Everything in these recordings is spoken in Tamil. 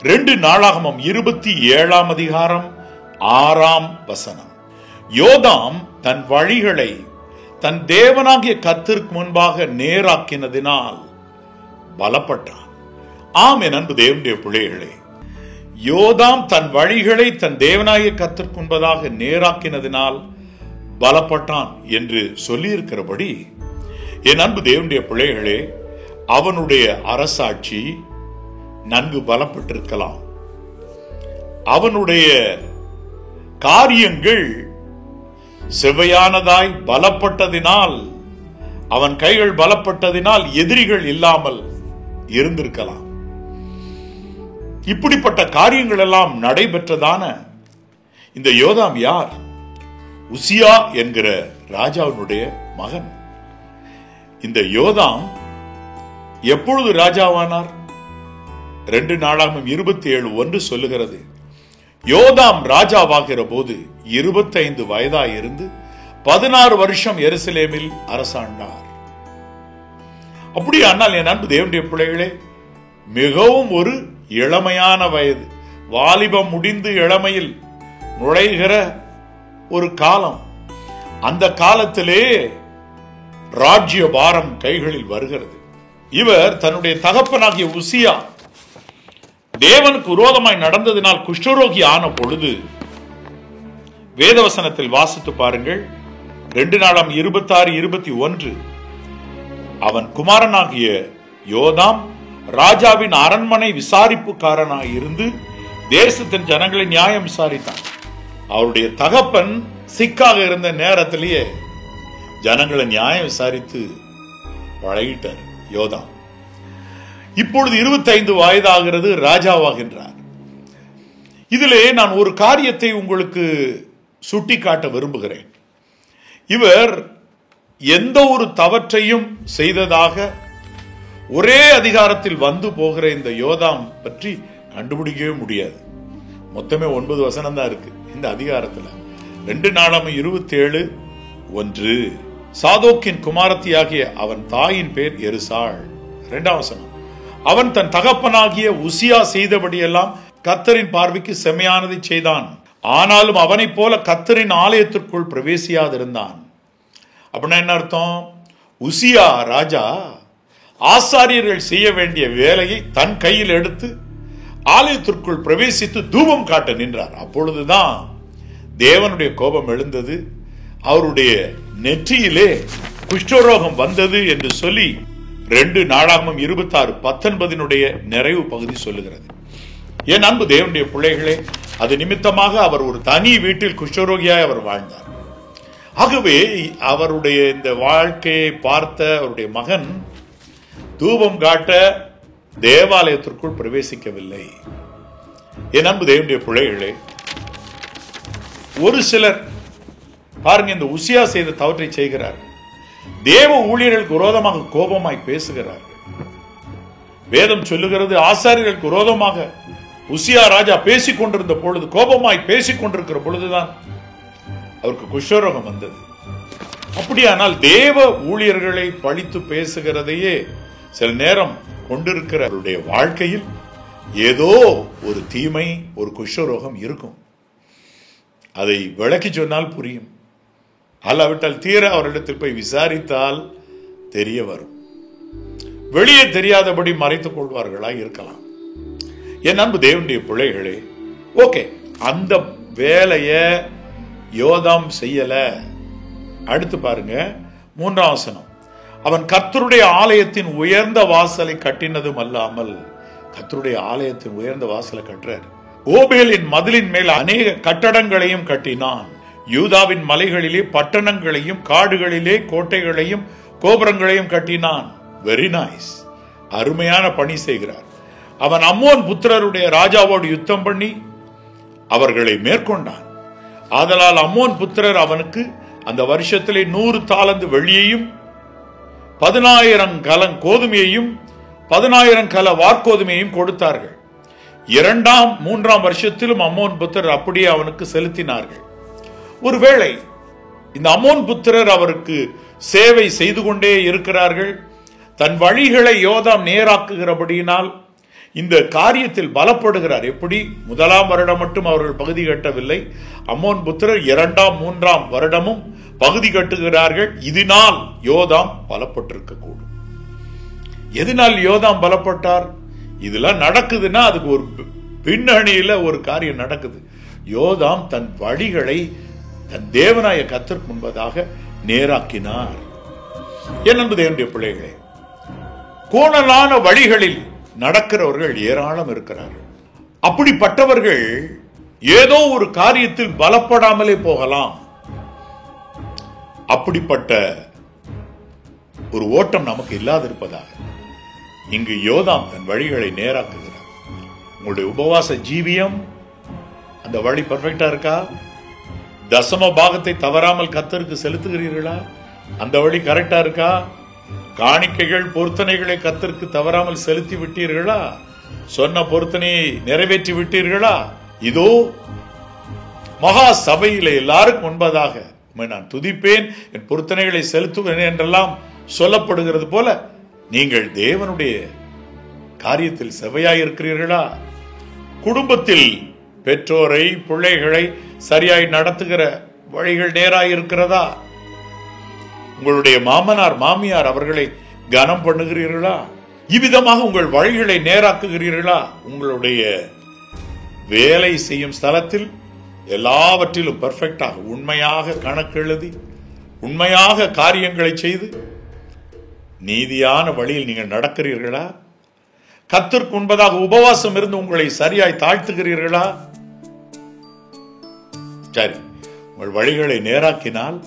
2 நாளாகமம் 27ஆம் அதிகாரம் 6ஆம் வசனம். யோதாம் தன் வழிகளை தன் தேவனாகிய கர்த்தருக்கு முன்பாக நேராக்கினதினால் பலப்பட்டான். ஆம், என் அன்பு தேவனுடைய பிள்ளைகளே, யோதாம் தன் வழிகளை தன் தேவனாகிய கர்த்தருக்கு முன்பதாக நேராக்கினதினால் பலப்பட்டான் என்று சொல்லியிருக்கிறபடி, என் அன்பு தேவனுடைய பிள்ளைகளே, அவனுடைய அரசாட்சி நன்கு பலப்பட்டிருக்கலாம். அவனுடைய காரியங்கள் செவ்வையானதாய் பலப்பட்டதினால், அவன் கைகள் பலப்பட்டதினால் எதிரிகள் இல்லாமல் இருந்திருக்கலாம். இப்படிப்பட்ட காரியங்கள் எல்லாம் நடைபெற்றதான இந்த யோதாம் யார்? உசியா என்கிற ராஜாவினுடைய மகன். இந்த யோதாம் எப்பொழுது ராஜாவானார்? 2 நாளாகமம் 27:1 சொல்லுகிறது, யோதாம் ராஜாவாகிற போது 25 வயதாயிருந்து 16 வருஷம் எருசலேமில் அரசாண்டார். அப்படியானால் என் அன்பு தேவனுடைய பிள்ளைகளே, மிகவும் ஒரு இளமையான வயது, வாலிபம் முடிந்து இளமையில் நுழைகிற ஒரு காலம். அந்த காலத்திலே ராஜ்ய பாரம் கைகளில் வருகிறது. இவர் தன்னுடைய தகப்பனாகிய உசியா தேவனுக்கு விரோதமாய் நடந்ததினால் குஷ்டரோகி ஆன பொழுது, வேதவசனத்தில் வாசித்து பாருங்கள், 2 நாளாம் 26-21, அவன் குமாரனாகிய யோதாம் ராஜாவின் அரண்மனை விசாரிப்புக்காரனாய் இருந்து தேசத்தின் ஜனங்களை நியாயம் விசாரித்தான். அவருடைய தகப்பன் சிக்காக இருந்த நேரத்திலேயே ஜனங்களை நியாயம் விசாரித்து பழகிட்டார் யோதாம். இப்பொழுது 25 வயதாகிறது, ராஜாவாகின்றார். இதிலே நான் ஒரு காரியத்தை உங்களுக்கு சுட்டிக்காட்ட விரும்புகிறேன். இவர் எந்த ஒரு தவற்றையும் செய்ததாக ஒரே அதிகாரத்தில் வந்து போகிற இந்த யோதாம் பற்றி கண்டுபிடிக்கவே முடியாது. மொத்தமே 9 வசனம் தான் இருக்கு இந்த அதிகாரத்தில். 2 நாளாகமம் 27:1, சாதோக்கின் குமாரத்தியாகிய அவன் தாயின் பேர் எருசாள். 2ஆம் வசனம், அவன் தன் தகப்பனாகிய உசியா செய்தபடியெல்லாம் கர்த்தரின் பார்வைக்கு செம்மையானதை செய்தான், ஆனாலும் அவனைப் போல கர்த்தரின் ஆலயத்திற்குள் பிரவேசியாதிருந்தான். அப்படின்னா என்ன அர்த்தம்? உசியா ராஜா ஆசாரியர்கள் செய்ய வேண்டிய வேலையை தன் கையில் எடுத்து ஆலயத்திற்குள் பிரவேசித்து தூபம் காட்ட நின்றார். அப்பொழுதுதான் தேவனுடைய கோபம் எழுந்தது, அவருடைய நெற்றியிலே குஷ்டரோகம் வந்தது என்று சொல்லி 2 நாளாகமம் 26:19 நிறைவு பகுதி சொல்லுகிறது. என் அன்பு தேவனுடைய பிள்ளைகளே, அது நிமித்தமாக அவர் ஒரு தனி வீட்டில் குஷ்டரோகியாய் அவர் வாழ்ந்தார். ஆகவே அவருடைய இந்த வாழ்க்கையை பார்த்த அவருடைய மகன் தூபம் காட்ட தேவாலயத்திற்குள் பிரவேசிக்கவில்லை. என் அன்பு தேவனுடைய பிள்ளைகளே, ஒரு சிலர் பாருங்க, இந்த உசியா செய்த தவற்றை செய்கிறார். தேவ ஊழியர்களுக்கு விரோதமாக கோபமாய் பேசுகிறார்கள். வேதம் சொல்லுகிறது, ஆசாரியர்களுக்கு விரோதமாக உசியா ராஜா பேசிக் கொண்டிருந்த பொழுது, கோபமாய் பேசிக் கொண்டிருக்கிற பொழுதுதான் அவருக்கு குஷ்டரோகம் வந்தது. அப்படியானால் தேவ ஊழியர்களை பழித்து பேசுகிறதையே சில நேரம் கொண்டிருக்கிறவருடைய வாழ்க்கையில் ஏதோ ஒரு தீமை, ஒரு குஷ்டரோகம் இருக்கும். அதை விளக்கி சொன்னால் புரியும், அல்லாவிட்டால் தீர அவரிடத்தில் போய் விசாரித்தால் தெரிய வரும். வெளியே தெரியாதபடி மறைத்துக் கொள்வார்களா இருக்கலாம். என் அன்பு தேவனுடைய பிள்ளைகளே, ஓகே, அந்த வேலைய யோதாம் செய்யல. அடுத்து பாருங்க 3ஆம் வசனம், அவன் கர்த்தருடைய ஆலயத்தின் உயர்ந்த வாசலை கட்டினதும் அல்லாமல், கர்த்தருடைய ஆலயத்தின் உயர்ந்த வாசலை கட்டுறார். ஓபேலின் மதிலின் மேல் அநேக கட்டடங்களையும் கட்டினான். யூதாவின் மலைகளிலே பட்டணங்களையும் காடுகளிலே கோட்டைகளையும் கோபுரங்களையும் கட்டினான். வெரி நைஸ், அருமையான பணி செய்கிறார். அவன் அம்மோன் புத்திரருடைய ராஜாவோடு யுத்தம் பண்ணி அவர்களை மேற்கொண்டான். ஆதலால் அம்மோன் புத்திரர் அவனுக்கு அந்த வருஷத்திலே 100 தாலந்து வெள்ளியையும் 10,000 கலம் கோதுமையையும் 10,000 கல வார்கோதுமையையும் கொடுத்தார்கள். 2ஆம் 3ஆம் வருஷத்திலும் அம்மோன் புத்திரர் அப்படியே அவனுக்கு செலுத்தினார்கள். ஒருவேளை இந்த அம்மோன் புத்திரர் அவருக்கு சேவை செய்து கொண்டே இருக்கிறார்கள். தன் வழிகளை யோதாம் நேராக்குகிறபடியினால் இந்த காரியத்தில் பலப்படுகிறார். எப்படி? முதலாம் வருடம் மட்டும் அவர்கள் பகுதி கட்டவில்லை. அம்மோன் புத்திரர் 2ஆம் 3ஆம் வருடமும் பகுதி கட்டுகிறார்கள். இதனால் யோதாம் பலப்பட்டிருக்க கூடும். எதனால் யோதாம் பலப்பட்டார்? இதெல்லாம் நடக்குதுன்னா அதுக்கு ஒரு பின்னணியில ஒரு காரியம் நடக்குது. யோதாம் தன் வழிகளை தன் தேவனாய கர்த்தருக்கு முன்பதாக நேராக்கினார். என்பது என்னுடைய பிள்ளைகளே, கோணலான வழிகளில் நடக்கிறவர்கள் ஏராளம் இருக்கிறார்கள். அப்படிப்பட்டவர்கள் ஏதோ ஒரு காரியத்தில் பலப்படாமலே போகலாம். அப்படிப்பட்ட ஒரு ஓட்டம் நமக்கு இல்லாதிருப்பதாக இங்கு யோதாம் தன் வழிகளை நேராக்குகிறார். உங்களுடைய உபவாச ஜீவியம் அந்த வழி பர்ஃபெக்டா இருக்கா? தசம பாகத்தை தவறாமல் கர்த்தருக்கு செலுத்துகிறீர்களா? அந்த வழி கரெக்டா இருக்கா? காணிக்கைகள் பொருத்தனைகளை கர்த்தருக்கு தவறாமல் செலுத்தி விட்டீர்களா? சொன்ன பொருத்தனையை நிறைவேற்றி விட்டீர்களா? இதோ மகா சபையிலே எல்லாருக்கும் முன்பதாக நான் துதிப்பேன், என் பொருத்தனைகளை செலுத்துவேன் என்றெல்லாம் சொல்லப்படுகிறது போல நீங்கள் தேவனுடைய காரியத்தில் செவையாயிருக்கிறீர்களா? குடும்பத்தில் பெற்றோரை பிள்ளைகளை சரியாய் நடத்துகிற வழிகள் நேராயிருக்கிறதா? உங்களுடைய மாமனார் மாமியார் அவர்களை கனம் பண்ணுகிறீர்களா? இவ்விதமாக உங்கள் வழிகளை நேராக்குகிறீர்களா? உங்களுடைய வேலை செய்யும் ஸ்தலத்தில் எல்லாவற்றிலும் பெர்ஃபெக்டாக உண்மையாக கணக்கெழுதி உண்மையாக காரியங்களை செய்து நீதியான வழியில் நீங்கள் நடக்கிறீர்களா? கர்த்தருக்கு முன்பதாக உபவாசம் இருந்து உங்களை சரியாய் தாழ்த்துகிறீர்களா? சரி, உங்கள் வழிகளை நேராக்கினால்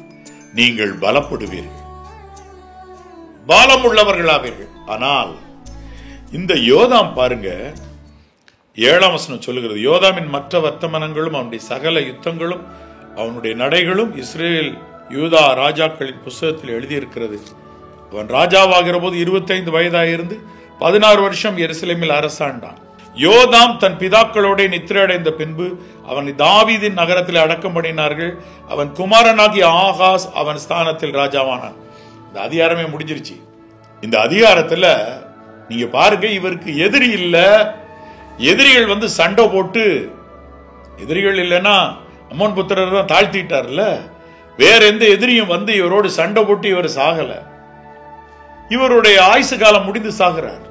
நீங்கள் பலப்படுவீர்கள், பலம் உள்ளவர்களாவீர்கள். ஆனால் இந்த யோதாம் பாருங்க, 7ஆம் வசனம் சொல்லுகிறது, யோதாமின் மற்ற வர்த்தமானங்களும் அவனுடைய சகல யுத்தங்களும் அவனுடைய நடைகளும் இஸ்ரேல் யூதா ராஜாக்களின் புஸ்தகத்தில் எழுதியிருக்கிறது. அவன் ராஜாவாகிற போது 25 வயதாயிருந்து 16 வருஷம் எருசலேமில் அரசாண்டான். யோதாம் தன் பிதாக்களோட நித்திரை அடைந்த பின்பு அவனை தாவீதின் நகரத்தில் அடக்கம் பண்ணினார்கள். அவன் குமாரனாகிய ஆகாஸ் அவன் ஸ்தானத்தில் ராஜாவானான். இந்த அதிகாரமே முடிஞ்சிருச்சு. இந்த அதிகாரத்துல நீங்க பாருங்க, இவருக்கு எதிரி இல்ல. எதிரிகள் சண்டை போட்டு, எதிரிகள் இல்லைன்னா அம்மோன் புத்திரர் தான் தாழ்த்திட்டார்ல. வேற எந்த எதிரியும் இவரோடு சண்டை போட்டு இவர் சாகல. இவருடைய ஆயுசு காலம் முடிந்து சாகிறார்.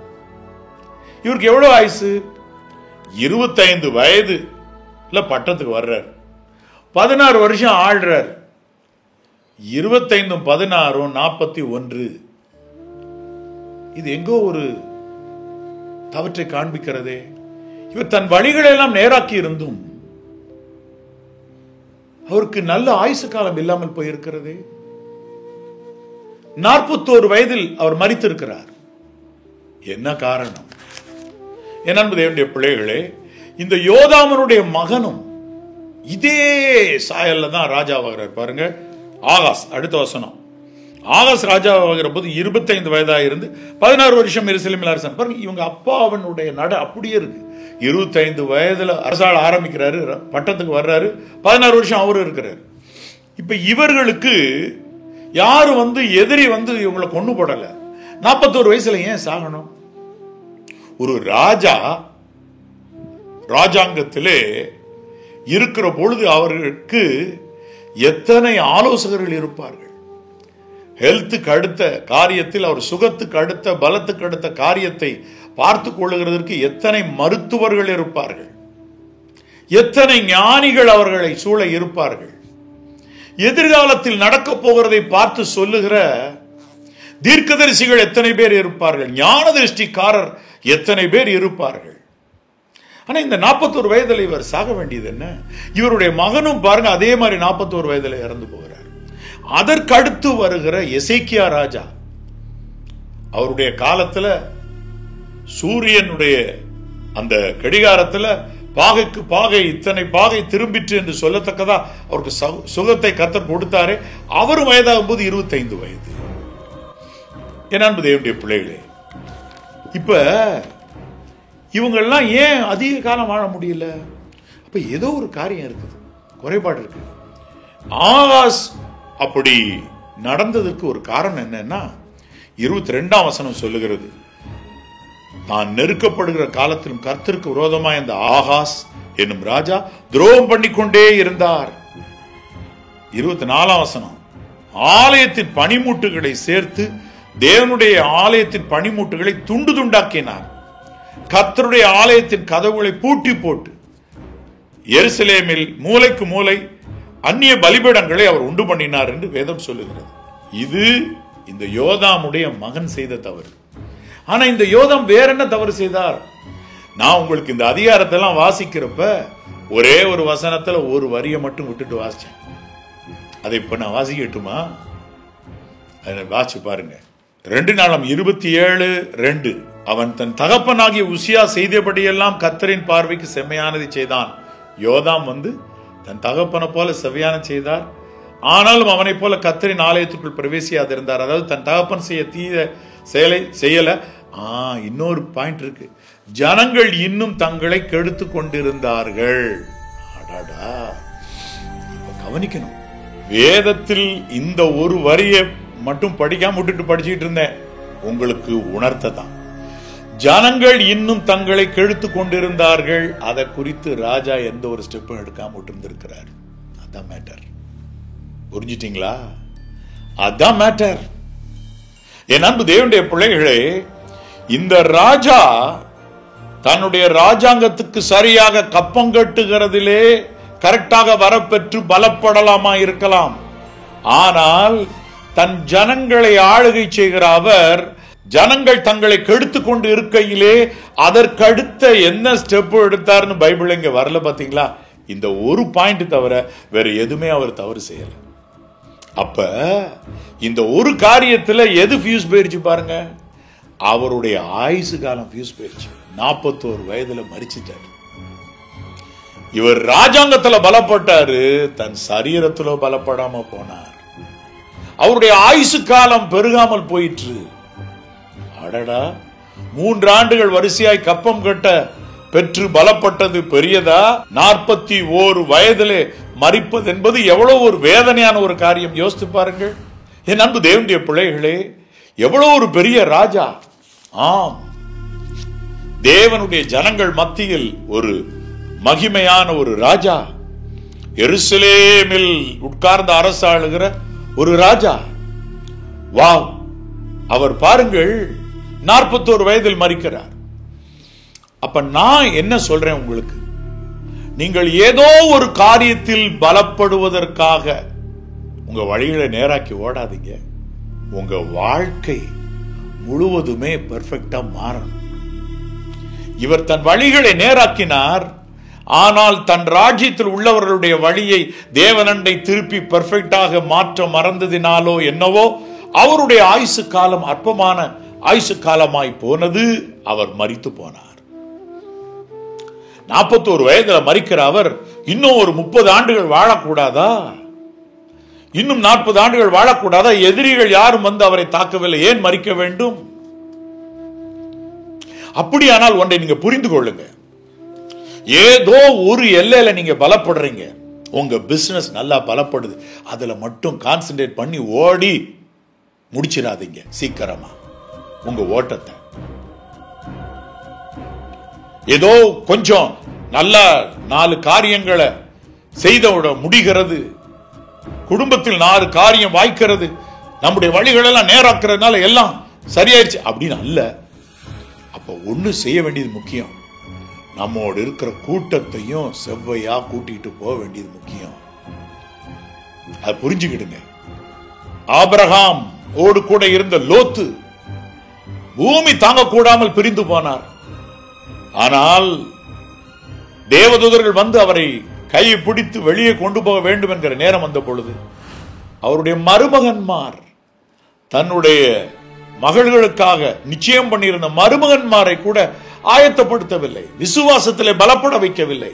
இவருக்கு எவ்வளவு ஆயுசு? 25 வயது பட்டத்துக்கு வர்றார். 16 வருஷம் ஆள்றார். 25 16 41. இது எங்கோ ஒரு தவற்றை காண்பிக்கிறதே. இவர் தன் வழிகளை எல்லாம் நேராக்கி இருந்தும் அவருக்கு நல்ல ஆயுசு காலம் இல்லாமல் போயிருக்கிறது. 41 வயதில் அவர் மரித்திருக்கிறார். என்ன காரணம்? என் அன்பு தேவனுடைய பிள்ளைகளே, இந்த யோதாமனுடைய மகனும் இதே சாயல்ல தான் ராஜாவாகிறார். பாருங்க, ஆகாஸ். அடுத்த வசனம், ஆகாஸ் ராஜாவாகிற போது 25 வயதாக இருந்து 16 வருஷம் எருசலேமில் அரசான். பாருங்க, இவங்க அப்பாவனுடைய நட அப்படியே இருக்கு. 25 வயதுல அரசாள ஆரம்பிக்கிறாரு, பட்டத்துக்கு வர்றாரு, 16 வருஷம் அவரு இருக்கிறாரு. இப்ப இவர்களுக்கு யாரு எதிரி இவங்களை கொண்டு போடல. 41 வயசுல ஏன் சாகணும்? ஒரு ராஜா ராஜாங்கத்திலே இருக்கிற பொழுது அவர்களுக்கு எத்தனை ஆலோசகர்கள் இருப்பார்கள். ஹெல்த்துக்கு அடுத்த காரியத்தில், அவர் சுகத்துக்கு அடுத்த பலத்துக்கு அடுத்த காரியத்தை பார்த்து கொள்ளுகிறதற்கு எத்தனை மருத்துவர்கள் இருப்பார்கள், எத்தனை ஞானிகள் அவர்களை சூழ இருப்பார்கள். எதிர்காலத்தில் நடக்க போகிறதை பார்த்து சொல்லுகிற தீர்க்கதரிசிகள் எத்தனை பேர் இருப்பார்கள், ஞான திருஷ்டிக்காரர் எத்தனை பேர் இருப்பார்கள். ஆனா இந்த 41 வயதில் இவர் சாக வேண்டியது என்ன? இவருடைய மகனும் பாருங்க அதே மாதிரி 41 வயதில் இறந்து போகிறார். அதற்கடுத்து வருகிற எசேக்கியா ராஜா, அவருடைய காலத்துல சூரியனுடைய அந்த கடிகாரத்துல பாகைக்கு பாகை இத்தனை பாகை திரும்பிற்று என்று சொல்லத்தக்கதா அவருக்கு சுகத்தை கர்த்தர் கொடுத்தாரே, அவரும் வயதாகும் போது 25 வயது. என் அன்பு தேவனுடைய பிள்ளைகளே, இப்ப இவங்கெல்லாம் ஏன் அதிக காலம் வாழ முடியல? அப்ப ஏதோ ஒரு காரியம் இருக்குது, குறைபாடு இருக்கு. ஆகாஸ் அப்படி நடந்ததற்கு ஒரு காரணம் என்னன்னா 22ஆம் வசனம் சொல்லுகிறது, தான் நெருக்கப்படுகிற காலத்திலும் கர்த்தருக்கு விரோதமாய் அந்த ஆகாஸ் என்னும் ராஜா துரோகம் பண்ணிக்கொண்டே இருந்தார். 24ஆம் வசனம், ஆலயத்தின் பனிமூட்டுகளை சேர்த்து தேவனுடைய ஆலயத்தின் பனிமூட்டுகளை துண்டு துண்டாக்கினார். கர்த்தருடைய ஆலயத்தின் கதவுகளை பூட்டி போட்டு எருசலேமில் மூலைக்கு மூலை அந்நிய பலிபீடங்களை அவர் உண்டு பண்ணினார் என்று வேதம் சொல்லுகிறது. இது இந்த யோதாமுடைய மகன் செய்த தவறு. ஆனா இந்த யோதாம் வேற என்ன தவறு செய்தார்? நான் உங்களுக்கு இந்த அதிகாரத்தெல்லாம் வாசிக்கிறப்ப ஒரே ஒரு வசனத்துல ஒரு வரியை மட்டும் விட்டுட்டு வாசிச்சேன். அதை இப்ப நான் வாசிக்கட்டுமா? அதை வாசிச்சு பாருங்க. 2 நாளாம் 27:2, அவன் தன் தகப்பனாகிய உசியா செய்தபடியெல்லாம் கர்த்தரின் பார்வைக்கு செம்மையானதை செய்தான். யோதாம் தன் தகப்பனை போல செவ்வையான செய்தார், ஆனாலும் அவனை போல கர்த்தரின் ஆலயத்துக்குள் பிரவேசியாதிருந்தார். அதாவது தன் தகப்பன் செய்ய தீய செயலை செய்யல. இன்னொரு பாயிண்ட் இருக்கு, ஜனங்கள் இன்னும் தங்களை கெடுத்து கொண்டிருந்தார்கள். கவனிக்கணும், வேதத்தில் இந்த ஒரு வரியை மட்டும் படிக்காம விட்டுட்டு படிச்சுட்டு இருந்தேன். உங்களுக்கு உணர்த்ததான், ஜனங்கள் இன்னும் தங்களை கெடுத்து கொண்டிருந்தார்கள். அதை குறித்து ராஜா எந்த ஒரு ஸ்டெப்பும் எடுக்காம விட்டு. அதான் மேட்டர். புரிஞ்சிட்டீங்களா? அதான் மேட்டர். என் அன்பு தேவனுடைய பிள்ளைகளே, இந்த ராஜா தன்னுடைய ராஜாங்கத்துக்கு சரியாக கப்பம் கட்டுகிறதிலே கரெக்டாக வரப்பெற்று பலப்படலாமா இருக்கலாம். ஆனால் தன் ஜனங்களை ஆளுகை செய்கிற அவர் ஜனங்கள் தங்களை கெடுத்து கொண்டு இருக்கையிலே அதற்கடுத்த என்ன ஸ்டெப் எடுத்தார்னு பைபிள் இங்க வரல. பாத்தீங்களா? இந்த ஒரு பாயிண்ட் தவிர வேற எதுவுமே அவர் தவறு செய்யல. அப்ப இந்த ஒரு காரியத்துல எது ஃபியூஸ் போயிருச்சு பாருங்க, அவருடைய ஆயுசு காலம் ஃபியூஸ் போயிருச்சு. 41 வயதுல மரிச்சிட்டாரு. இவர் ராஜாங்கத்துல பலப்பட்டாரு, தன் சரீரத்துல பலப்படாம போனார். அவருடைய ஆயுசு காலம் பெருகாமல் போயிற்று. அடடா, 3 ஆண்டுகள் வரிசையாய் கப்பம் கட்ட பெற்று பலப்பட்டது பெரியதா? 41 வயதிலே மரிப்பது என்பது எவ்வளவு ஒரு வேதனையான ஒரு காரியம். யோசித்து பாருங்கள் என் அன்பு தேவனுடைய பிள்ளைகளே, எவ்வளவு ஒரு பெரிய ராஜா. ஆம், தேவனுடைய ஜனங்கள் மத்தியில் ஒரு மகிமையான ஒரு ராஜா, எருசலேமில் உட்கார்ந்து அரசாளுகிற ஒரு ராஜா. வாவ்! அவர் பாருங்கள் 41 வயதில் மரிக்கிறார். அப்ப நான் என்ன சொல்றேன் உங்களுக்கு, நீங்கள் ஏதோ ஒரு காரியத்தில் பலப்படுவதற்காக உங்க வழிகளை நேராக்கி ஓடாதீங்க. உங்க வாழ்க்கை முழுவதுமே பெர்ஃபெக்ட்டா மாறணும். இவர் தன் வழிகளை நேராக்கினார், ஆனால் தன் ராஜ்யத்தில் உள்ளவர்களுடைய வழியை தேவனண்டை திருப்பி பெர்ஃபெக்ட்டாக மாற்ற மறந்ததினாலோ என்னவோ அவருடைய ஆயுசு காலம் அற்பமான ஆயுசு காலமாய் போனது. அவர் மரித்து போனார். 41 வயதுல மரிக்கிற அவர் இன்னும் ஒரு 30 ஆண்டுகள் வாழக்கூடாதா? இன்னும் 40 ஆண்டுகள் வாழக்கூடாதா? எதிரிகள் யாரும் அவரை தாக்கவில்லை, ஏன் மரிக்க வேண்டும்? அப்படியானால் ஒன்றை நீங்க புரிந்து கொள்ளுங்க, ஏதோ ஒரு எல்லையில நீங்க பலப்படுறீங்க, உங்க பிசினஸ் நல்லா பலப்படுது, அதுல மட்டும் கான்சென்ட்ரேட் பண்ணி ஓடி முடிச்சிடாதீங்க. சீக்கிரமா உங்க ஓட்டத்தை ஏதோ கொஞ்சம் நல்ல 4 காரியங்களை செய்த முடிகிறது, குடும்பத்தில் 4 காரியம் வாய்க்கிறது, நம்முடைய வழிகள் எல்லாம் நேராக்குறதுனால எல்லாம் சரியாயிருச்சு அப்படின்னு அல்ல. அப்ப ஒண்ணு செய்ய வேண்டியது முக்கியம், நம்மோடு இருக்கிற கூட்டத்தையும் செவ்வையா கூட்டிட்டு போக வேண்டியது முக்கியம். அது புரிஞ்சுக்கிடுங்க. ஆபிரகாம் ஓடு கூட இருந்த லோத்து பூமி தாங்க கூடாமல் பிரிந்து போனார். ஆனால் தேவதூதர்கள் அவரை கையை பிடித்து வெளியே கொண்டு போக வேண்டும் என்கிற நேரம் வந்த பொழுது அவருடைய மருமகன்மார் தன்னுடைய மகள்களுக்காக நிச்சயம் பண்ணியிருந்த மருமகன்மாரை கூட ஆயத்தப்படுத்தவில்லை, விசுவாசத்திலே பலப்பட வைக்கவில்லை.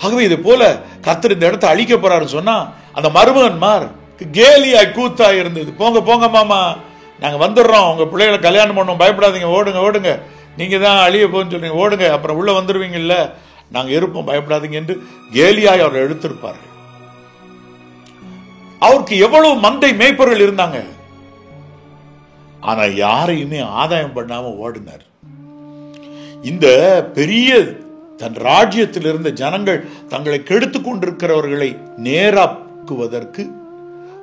ஆகவே இது போல கர்த்தர் இந்த இடத்தை அழிக்க போறாரு சொன்னா அந்த மருமகன்மார் கேலியாய் கூத்தாய் இருந்தது. போங்க போங்க மாமா, நாங்க வந்துடுறோம், உங்க பிள்ளைகளை கல்யாணம் பண்ணோம், பயப்படாதீங்க, ஓடுங்க ஓடுங்க, நீங்க தான் அழிய போன்னு சொல்றீங்க, ஓடுங்க, அப்புறம் உள்ள வந்துருவீங்கல்ல, நாங்க இருப்போம், பயப்படாதீங்க என்று கேலியாய் அவர் எடுத்திருப்பார்கள். அவருக்கு எவ்வளவு மந்தை மேய்ப்பர்கள் இருந்தாங்க, ஆனா யாரையுமே ஆதாயம் பண்ணாம ஓடினார். இந்த பெரிய தன் ராஜ்யத்தில் இருந்த ஜனங்கள் தங்களை கெடுத்து கொண்டிருக்கிறவர்களை நேராக்குவதற்கு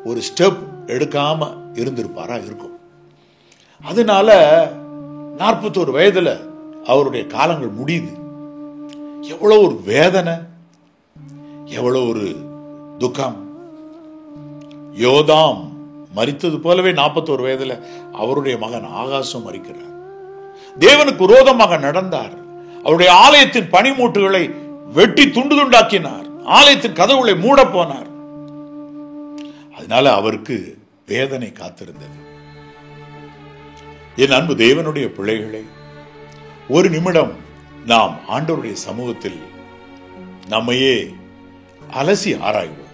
ஒரு ஸ்டெப் எடுக்காம இருந்திருப்பாரா இருக்கும். அதனால 41 வயதுல அவருடைய காலங்கள் முடியுது. எவ்வளவு ஒரு வேதனை, எவ்வளவு ஒரு துக்கம். யோதாம் மரித்தது போலவே 41 வயதுல அவருடைய மகன் ஆகாசும் மரிக்கிறார். தேவனுக்கு விரோதமாக நடந்தார். அவருடைய ஆலயத்தின் பனிமூட்டுகளை வெட்டி துண்டு துண்டாக்கினார். ஆலயத்தின் கதவுகளை மூட போனார். அதனால அவருக்கு வேதனை காத்திருந்தது. என் அன்பு தேவனுடைய பிள்ளைகளை, ஒரு நிமிடம் நாம் ஆண்டவருடைய சமூகத்தில் நம்மையே அலசி ஆராய்வோம்.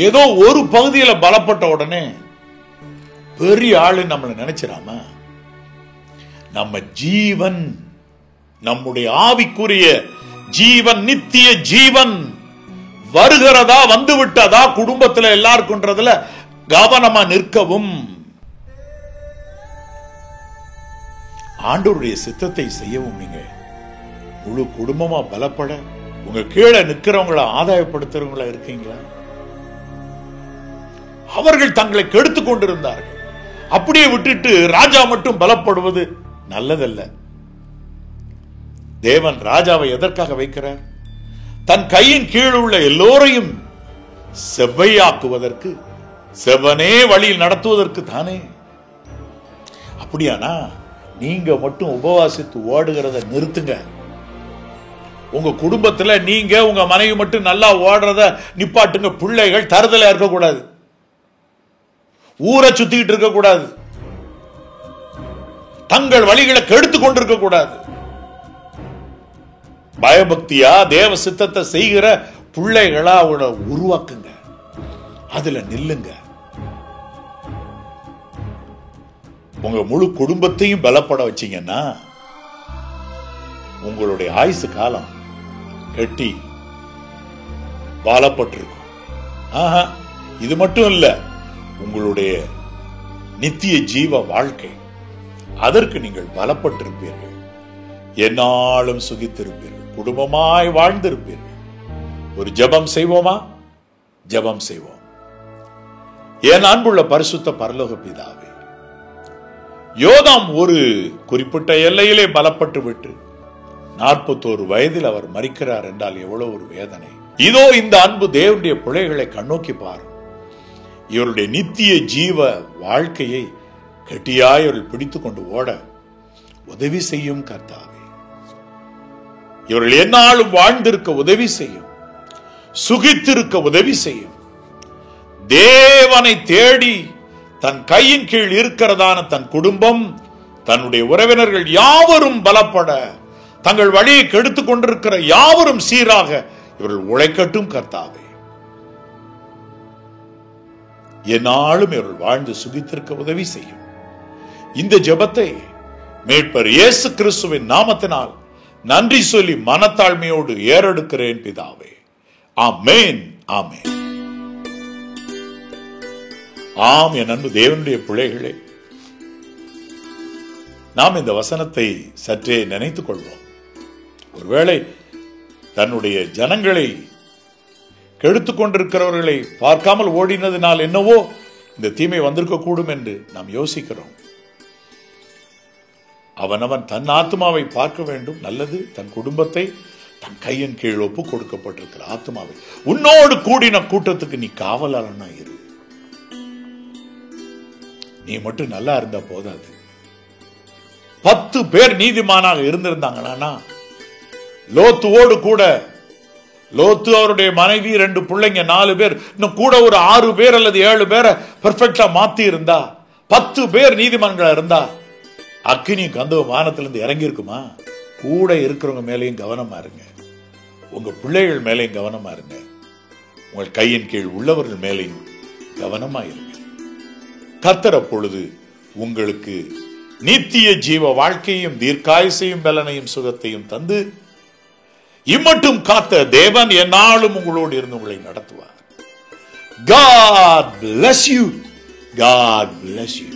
ஏதோ ஒரு பகுதியில பலப்பட்ட உடனே பெரிய ஆளு நம்மளை நினைச்சிடாம, நம்ம ஜீவன், நம்முடைய ஆவிக்குரிய ஜீவன், நித்திய ஜீவன் வருகிறதா, வந்து விட்டதா, குடும்பத்தில் எல்லாருக்கும்ன்றதுல கவனமா நிற்கவும், ஆண்டவருடைய சித்தத்தை செய்யவும். நீங்க முழு குடும்பமா பலப்பட உங்க கீழே நிற்கிறவங்கள ஆதாயப்படுத்துறவங்களா இருக்கீங்களா? அவர்கள் தங்களை கெடுத்துக் கொண்டிருந்தார்கள். அப்படியே விட்டுட்டு ராஜா மட்டும் பலப்படுவது நல்லதல்ல. தேவன் ராஜாவை எதற்காக வைக்கிறார்? தன் கையின் கீழ் உள்ள எல்லோரையும் செவ்வையாக்குவதற்கு, செவ்வனே வழியில் நடத்துவதற்கு தானே. அப்படியானா நீங்க மட்டும் உபவாசித்து ஓடுகிறத நிறுத்துங்க. உங்க குடும்பத்துல நீங்க உங்க மனைவி மட்டும் நல்லா ஓடுறத நிப்பாட்டுங்க. பிள்ளைகள் தருதலா இருக்கக்கூடாது, ஊரை சுத்திக்கிட்டு இருக்க கூடாது, தங்கள் வழிகளை கெடுத்து கொண்டிருக்க கூடாது. பயபக்தியா தேவ சித்தத்தை செய்கிற பிள்ளைகளா அவங்கள உருவாக்குங்க, அதுல நில்லுங்க. உங்க முழு குடும்பத்தையும் பலப்பட வச்சீங்கன்னா உங்களுடைய ஆயுசு காலம் கெட்டி பலப்பட்டிருக்கும். ஆஹா, இது மட்டும் இல்ல, உங்களுடைய நித்திய ஜீவ வாழ்க்கை, அதற்கு நீங்கள் பலப்பட்டிருப்பீர்கள். என்னாலும் சுகித்திருப்பீர்கள், குடும்பமாய் வாழ்ந்திருப்பீர்கள். ஒரு ஜெபம் செய்வோமா? ஜெபம் செய்வோம். என் அன்புள்ள பரிசுத்த பரலோக பிதாவே, யோதாம் ஒரு குறிப்பிட்ட எல்லையிலே பலப்பட்டு விட்டு 41 வயதில் அவர் மரிக்கிறார் என்றால் எவ்வளவு ஒரு வேதனை. இதோ இந்த அன்பு தேவனுடைய பிள்ளைகளை கண்ணோக்கி பார். இவருடைய நித்திய ஜீவ வாழ்க்கையை கெட்டியாய் அவர்கள் பிடித்துக் கொண்டு ஓட உதவி செய்யும் கர்த்தாவே. இவர்கள் என்னாலும் வாழ்ந்திருக்க உதவி செய்யும், சுகித்திருக்க உதவி செய்யும். தேவனை தேடி தன் கையின் கீழ் இருக்கிறதான தன் குடும்பம், தன்னுடைய உறவினர்கள் யாவரும் பலப்பட, தங்கள் வழியை கெடுத்துக் கொண்டிருக்கிற யாவரும் சீராக இவர்கள் உழைக்கட்டும் கர்த்தாவே. என்னாலும் இவர்கள் வாழ்ந்து சுகித்திருக்க உதவி செய்யும். இந்த ஜெபத்தை மீட்பர் இயேசு கிறிஸ்துவின் நாமத்தினால் நன்றி சொல்லி மனத்தாழ்மையோடு ஏறெடுக்கிறேன் பிதாவே. ஆமென், ஆமென். ஆம், என் அன்பு தேவனுடைய பிள்ளைகளே, நாம் இந்த வசனத்தை சற்றே நினைத்துக் கொள்வோம். ஒருவேளை தன்னுடைய ஜனங்களை கெடுத்துக் கொண்டிருக்கிறவர்களை பார்க்காமல் ஓடினதினால் என்னவோ இந்த தீமை வந்திருக்க கூடும் என்று நாம் யோசிக்கிறோம். அவனவன் தன் ஆத்மாவை பார்க்க வேண்டும். நல்லது, தன் குடும்பத்தை தன் கையின் கீழ் ஒப்பு கொடுக்கப்பட்டிருக்கிற ஆத்மாவை, உன்னோடு கூடின கூட்டத்துக்கு நீ காவலாளனா இரு. நீ மட்டும் நல்லா இருந்தா போதாது. 10 பேர் நீதிமானாக இருந்திருந்தாங்கன்னா, லோத்துவோடு கூட, லோத்து அவருடைய மனைவி 2 பிள்ளைங்க 4 பேர், இன்னும் கூட ஒரு 6 பேர் அல்லது 7 பேரை பெர்ஃபெக்டா மாத்தி இருந்தா, 10 பேர் நீதிமான்களா இருந்தா, அக்கினி கந்தவ வானத்திலிருந்து இறங்கி இருக்குமா? கூட இருக்கிறவங்க மேலையும் கவனமா இருங்க, உங்க பிள்ளைகள் மேலையும் கவனமா இருங்க, உங்கள் கையின் கீழ் உள்ளவர்கள் மேலையும் கவனமா இருங்க. கர்த்தர் அப்பொழுது உங்களுக்கு நித்திய ஜீவ வாழ்க்கையும் தீர்க்காயுசையும் பலனையும் சுகத்தையும் தந்து இம்மட்டும் காத்த தேவன் என்னாலும் உங்களோடு இருந்து உங்களை நடத்துவார். God bless you. God bless you.